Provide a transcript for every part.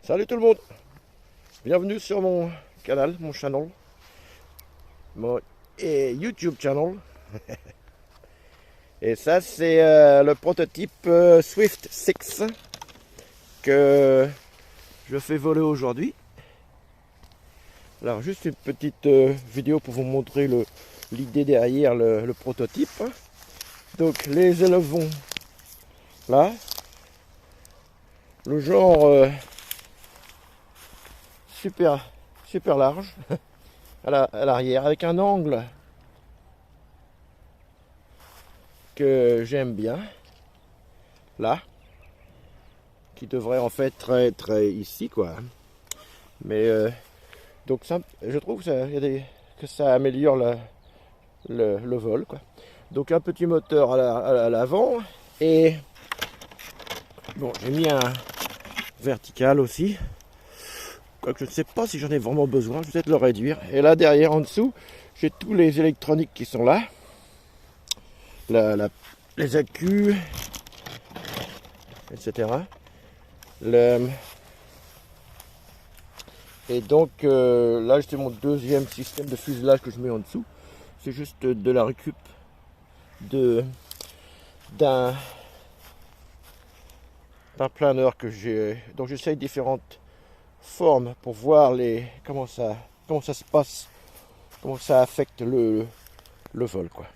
Salut tout le monde, bienvenue sur mon canal, mon channel, mon YouTube channel. Et ça c'est le prototype Swift 6 que je fais voler aujourd'hui. Alors juste une petite vidéo pour vous montrer l'idée derrière le prototype. Donc les élevons là, le genre super large à l'arrière avec un angle que j'aime bien là, qui devrait en fait être ici quoi. Mais donc ça, je trouve que que ça améliore le vol quoi. Donc un petit moteur à l'avant et bon, j'ai mis un vertical aussi. Quoique je ne sais pas si j'en ai vraiment besoin, je vais peut-être le réduire. Et là derrière en dessous, j'ai tous les électroniques qui sont là. Les accus, etc. Et donc là c'est mon deuxième système de fuselage que je mets en dessous. C'est juste de la récup d'un planeur que j'ai. Donc j'essaye différentes formes pour voir comment ça se passe, comment ça affecte le vol quoi.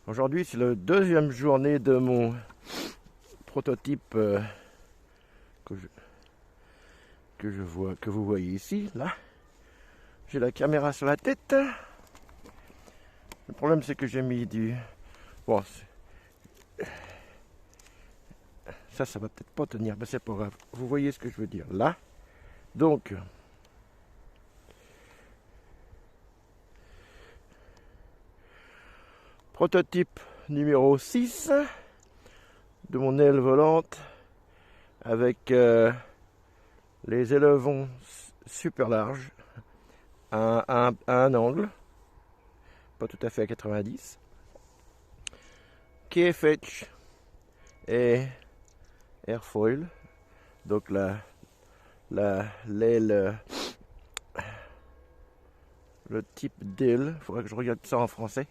Aujourd'hui c'est la deuxième journée de mon prototype que vous voyez ici là. J'ai la caméra sur la tête. Le problème c'est que j'ai mis du bon, ça va peut-être pas tenir, mais c'est pas grave. Vous voyez ce que je veux dire là. Donc prototype numéro 6 de mon aile volante avec les élevons super larges à un angle, pas tout à fait à 90, KFH et airfoil, donc l'aile, le type d'aile, il faudrait que je regarde ça en français.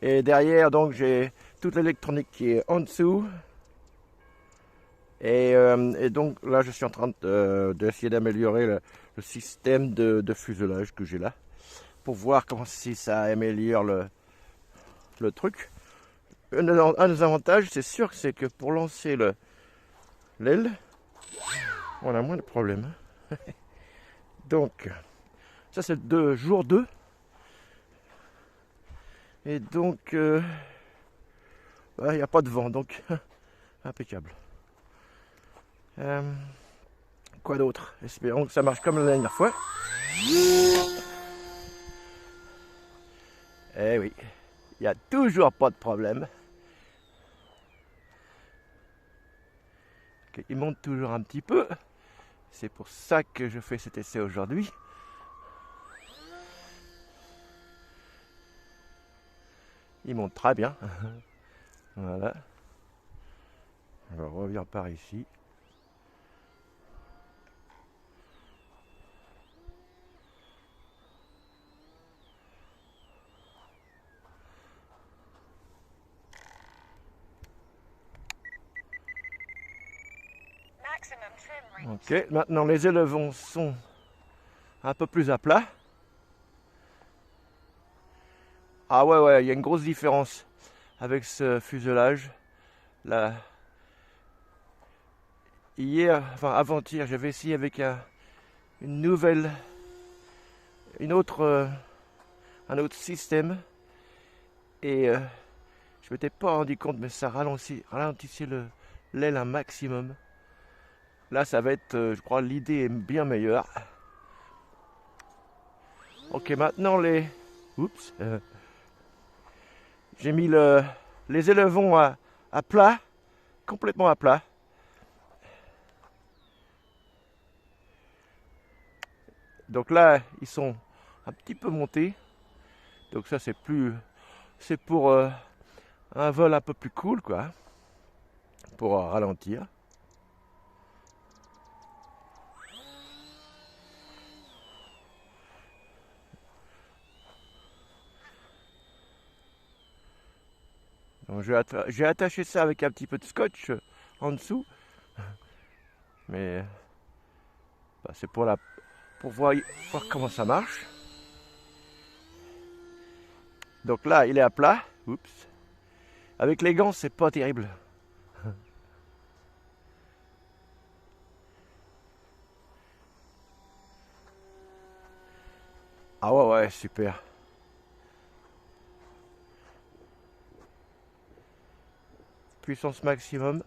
Et derrière donc j'ai toute l'électronique qui est en dessous. Et donc là je suis en train d'essayer d'améliorer le système de fuselage que j'ai là, pour voir comment si ça améliore le truc. Un des avantages c'est sûr, c'est que pour lancer l'aile, on a moins de problèmes. Donc ça c'est le jour 2. Et donc il n'y a pas de vent, donc impeccable. Quoi d'autre? Espérons que ça marche comme la dernière fois. Eh oui, il n'y a toujours pas de problème. Il monte toujours un petit peu. C'est pour ça que je fais cet essai aujourd'hui. Il monte très bien. Voilà. Je reviens par ici. Ok, maintenant les élevons sont un peu plus à plat. Ah ouais, il y a une grosse différence avec ce fuselage. Là, hier, enfin avant-hier, j'avais essayé avec une nouvelle, un autre système. Et je m'étais pas rendu compte, mais ça ralentissait l'aile un maximum. Là, ça va être, je crois, l'idée est bien meilleure. Ok, maintenant oups. J'ai mis les élevons à plat, complètement à plat. Donc là, ils sont un petit peu montés. Donc ça c'est pour un vol un peu plus cool quoi, pour ralentir. Donc j'ai attaché ça avec un petit peu de scotch en dessous, mais bah, c'est pour voir comment ça marche. Donc là, il est à plat. Oups. Avec les gants, c'est pas terrible. Ah ouais, ouais, super. Puissance maximum.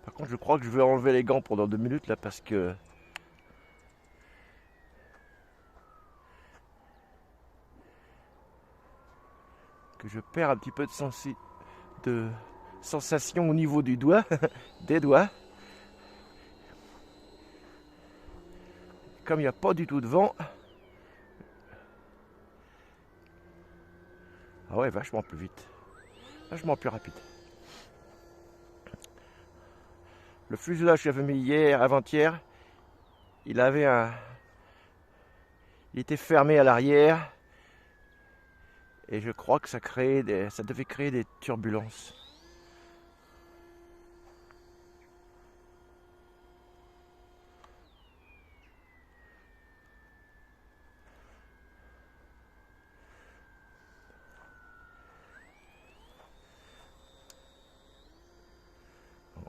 Par contre, je crois que je vais enlever les gants pendant 2 minutes là parce que je perds un petit peu de sensation au niveau du doigt, des doigts. Comme il n'y a pas du tout de vent. Ah ouais, vachement plus vite. Vachement plus rapide. Le fuselage que j'avais mis hier, avant-hier, il était fermé à l'arrière. Et je crois que ça devait créer des turbulences.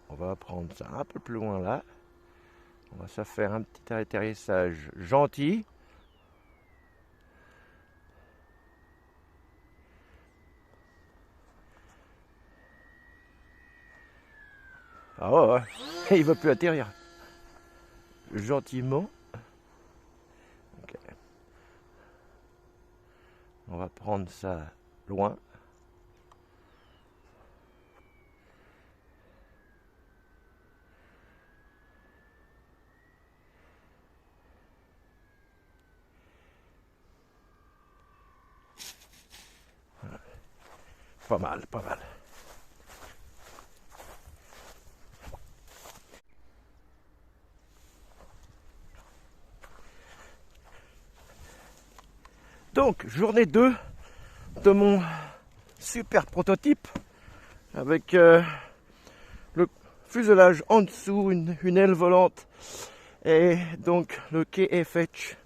On va prendre ça un peu plus loin là. On va se faire un petit atterrissage gentil. Ah ouais, ouais. Il veut plus atterrir. Gentiment. Okay. On va prendre ça loin. Pas mal, pas mal. Donc, journée 2 de mon super prototype avec le fuselage en dessous, une aile volante et donc le KFH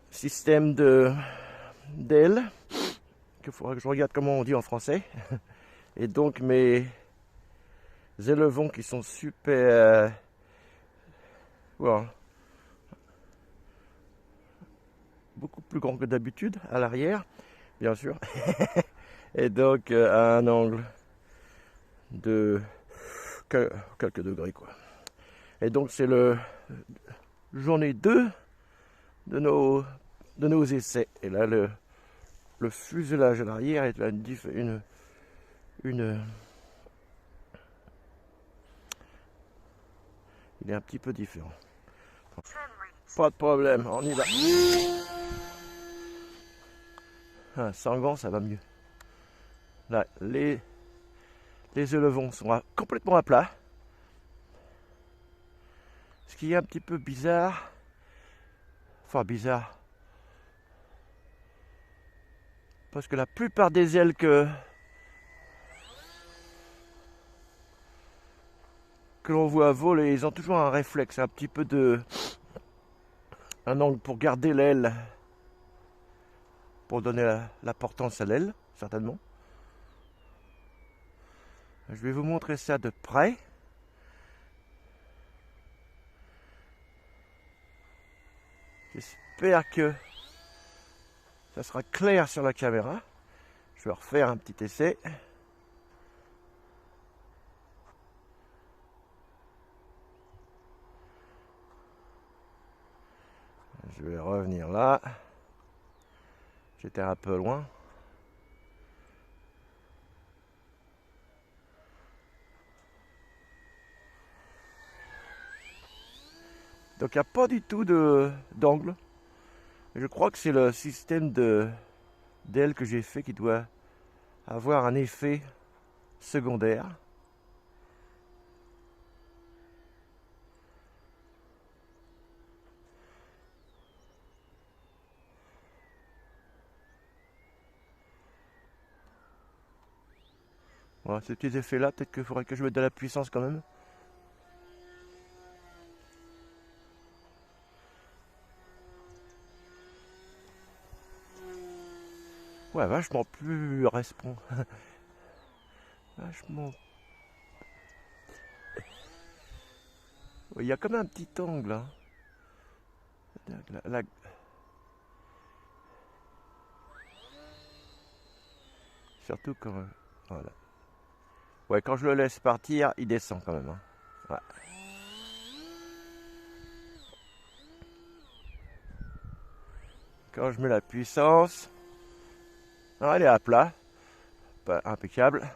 système d'aile qu'il faudra que je regarde comment on dit en français. Et donc mes élevons qui sont super beaucoup plus grands que d'habitude à l'arrière, bien sûr. Et donc à un angle de quelques degrés quoi. Et donc c'est le journée 2 de nos essais. Et là le fuselage à l'arrière est il est un petit peu différent. Pas de problème, on y va. Ah, sans gants, ça va mieux. Là, les élevons sont complètement à plat. Ce qui est un petit peu bizarre. Enfin, bizarre. Parce que la plupart des ailes que l'on voit voler, ils ont toujours un réflexe, un petit peu un angle pour garder l'aile, pour donner la portance à l'aile, certainement. Je vais vous montrer ça de près. J'espère que ça sera clair sur la caméra. Je vais refaire un petit essai. Je vais revenir là. J'étais un peu loin. Donc il n'y a pas du tout d'angle. Je crois que c'est le système d'aile que j'ai fait qui doit avoir un effet secondaire. Voilà, ces petits effets là, peut-être qu'il faudrait que je mette de la puissance quand même. Ouais, vachement plus respond. Vachement. Il y a comme un petit angle. Hein. La... Surtout quand. Voilà. Ouais, quand je le laisse partir, il descend quand même. Hein. Ouais. Quand je mets la puissance, alors elle est à plat, pas impeccable.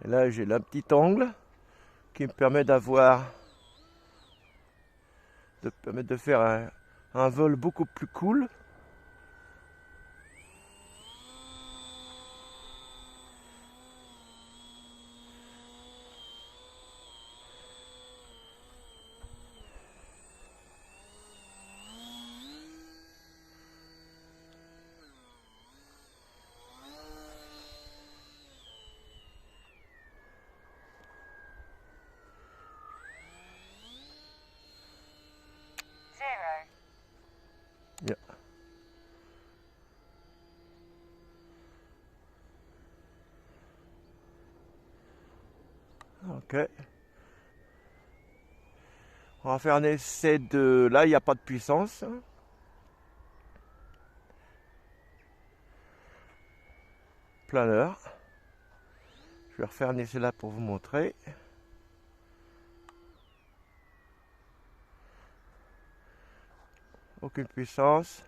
Et là j'ai un petit angle qui me permet de faire un vol beaucoup plus cool. Yeah. Ok. On va faire un essai de... Là, il n'y a pas de puissance. Planeur. Je vais refaire un essai là pour vous montrer. Aucune puissance.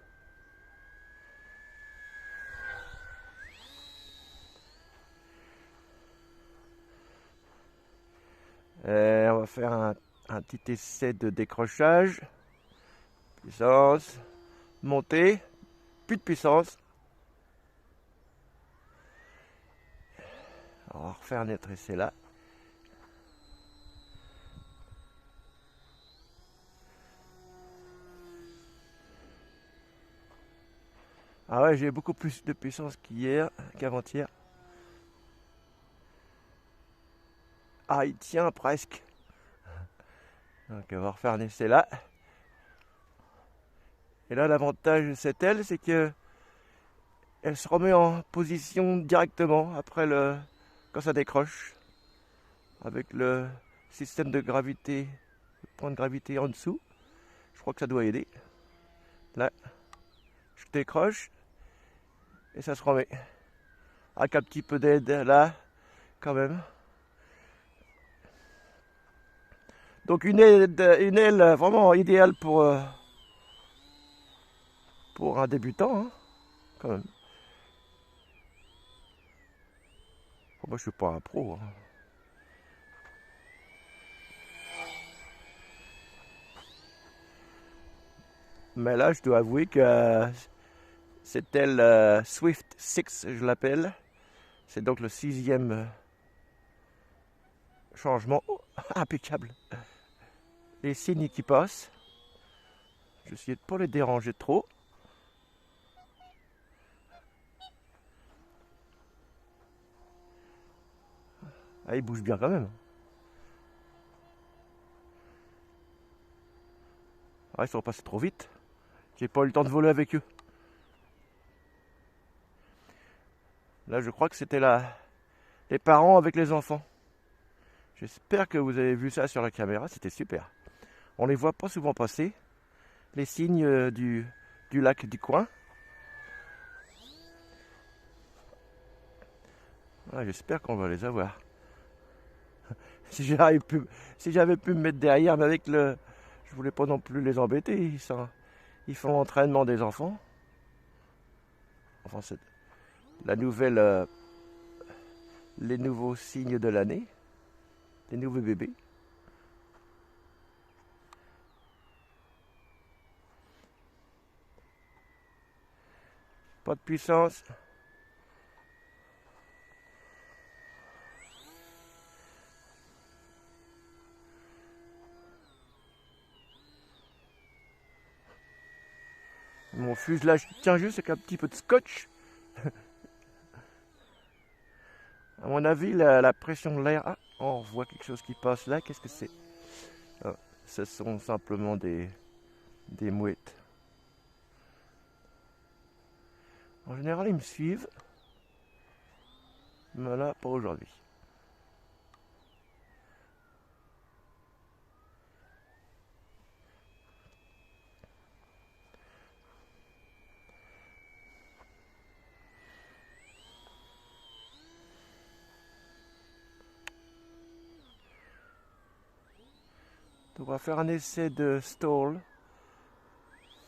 Et on va faire un petit essai de décrochage. Puissance. Montée. Plus de puissance. On va refaire un autre essai là. Ah ouais, j'ai beaucoup plus de puissance qu'avant-hier. Ah, il tient presque. Donc on va refaire un essai là. Et là, l'avantage de cette aile, c'est que elle se remet en position directement après quand ça décroche. Avec le système de gravité, le point de gravité en dessous. Je crois que ça doit aider. Là, je décroche et ça se remet. Avec un petit peu d'aide là, quand même. Donc une aile vraiment idéale pour un débutant, hein, quand même. Bon, moi je suis pas un pro. Hein. Mais là je dois avouer que cette aile Swift 6, je l'appelle. C'est donc le 6e changement. Oh, impeccable. Les signes qui passent. Je vais essayer de ne pas les déranger trop. Ah, ils bougent bien quand même. Ah, ils sont passés trop vite. J'ai pas eu le temps de voler avec eux. Là, je crois que c'était les parents avec les enfants. J'espère que vous avez vu ça sur la caméra. C'était super. On les voit pas souvent passer. Les signes du lac du coin. Ah, j'espère qu'on va les avoir. Si j'avais pu me mettre derrière, mais avec je voulais pas non plus les embêter. Ils font l'entraînement des enfants. Enfin, c'est la nouvelle les nouveaux signes de l'année, les nouveaux bébés. Pas de puissance. Mon fuselage tient juste avec un petit peu de scotch. À mon avis, la pression de l'air... Ah, on voit quelque chose qui passe là. Qu'est-ce que c'est? Ah, ce sont simplement des mouettes. En général, ils me suivent. Mais là, pas aujourd'hui. On va faire un essai de stall,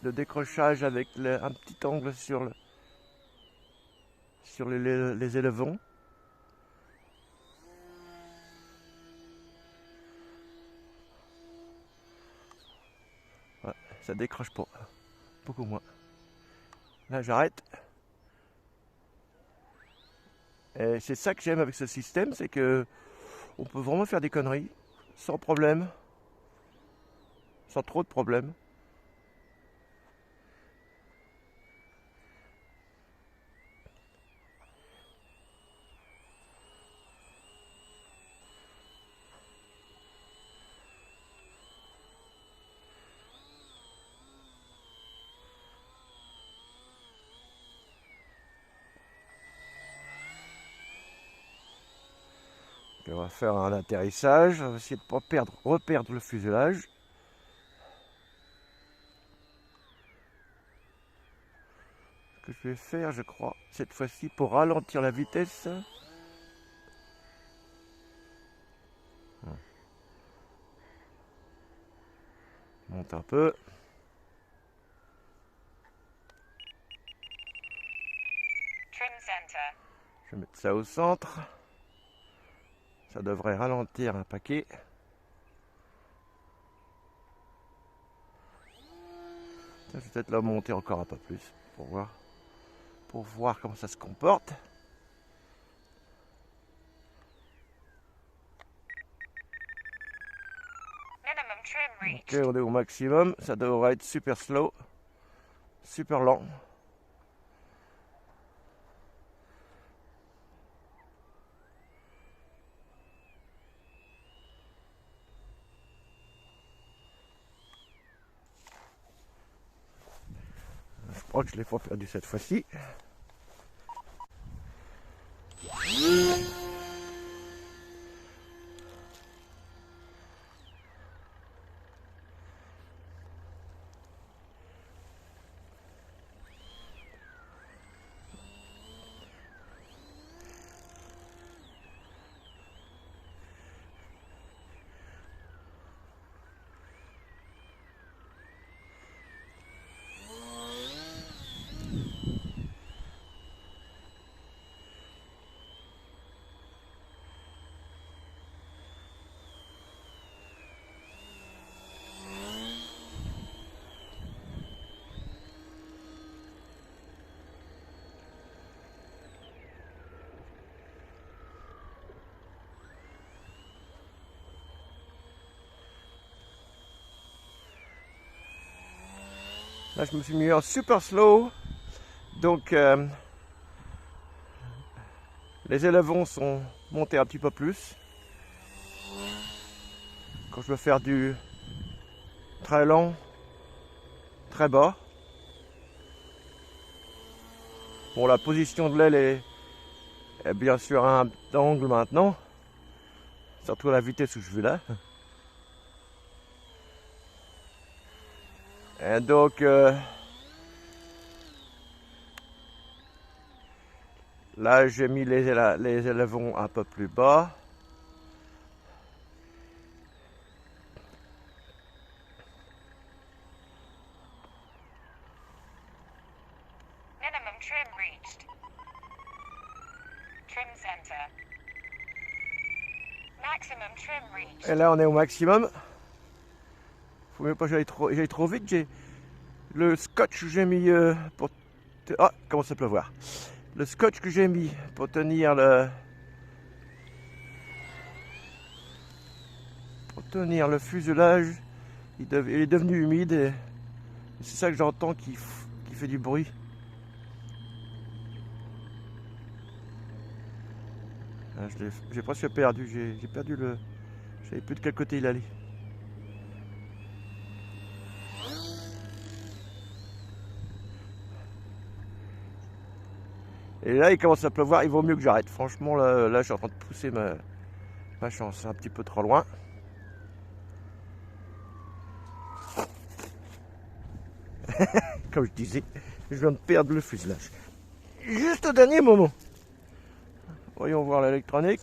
de décrochage avec un petit angle sur les élevons. Ouais, ça décroche pas, beaucoup moins. Là, j'arrête. Et c'est ça que j'aime avec ce système, c'est que on peut vraiment faire des conneries sans problème, sans trop de problèmes. On va faire un atterrissage, on va essayer de ne pas reperdre le fuselage. Ce que je vais faire, je crois, cette fois-ci, pour ralentir la vitesse. Monte un peu. Je vais mettre ça au centre. Ça devrait ralentir un paquet. Je vais peut-être la monter encore un peu plus pour voir comment ça se comporte. Ok, on est au maximum. Ça devrait être super slow, super lent. Je crois que je l'ai pas perdu cette fois-ci. Là, je me suis mis en super slow. Donc, les élevons sont montés un petit peu plus. Quand je veux faire du très lent, très bas. Bon, la position de l'aile est bien sûr à un angle maintenant. Surtout à la vitesse où je vais là. Et donc, là, j'ai mis les élevons un peu plus bas. Minimum trim reached. Trim center. Et là on est au maximum. Faut même pas que j'aille trop vite. J'ai le scotch que j'ai mis pour... Ah, commence à pleuvoir. Le scotch que j'ai mis pour tenir le... fuselage, il est devenu humide et c'est ça que j'entends qui fait du bruit. Ah, j'ai presque perdu, j'ai perdu le... Je savais plus de quel côté il allait. Et là il commence à pleuvoir, il vaut mieux que j'arrête. Franchement là je suis en train de pousser ma chance, c'est un petit peu trop loin. Comme je disais, je viens de perdre le fuselage. Juste au dernier moment. Voyons voir l'électronique.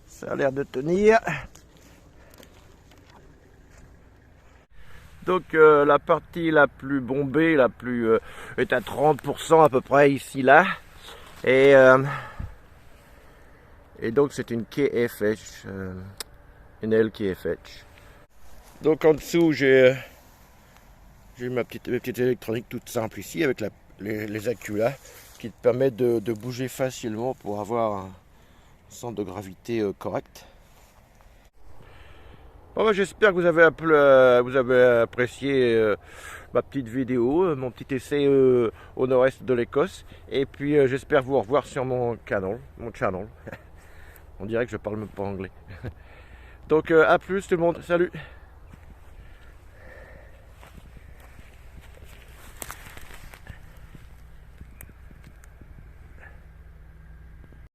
Ça a l'air de tenir. Donc la partie la plus bombée, est à 30% à peu près ici là. Et donc c'est une KFH, une LKFH. Donc en dessous j'ai mes petites électroniques toutes simples ici avec les accus là qui te permettent de bouger facilement pour avoir un centre de gravité correct. Bon, j'espère que vous avez apprécié ma petite vidéo, mon petit essai au nord-est de l'Écosse. Et puis j'espère vous revoir sur mon channel. On dirait que je parle même pas anglais. Donc à plus tout le monde, salut!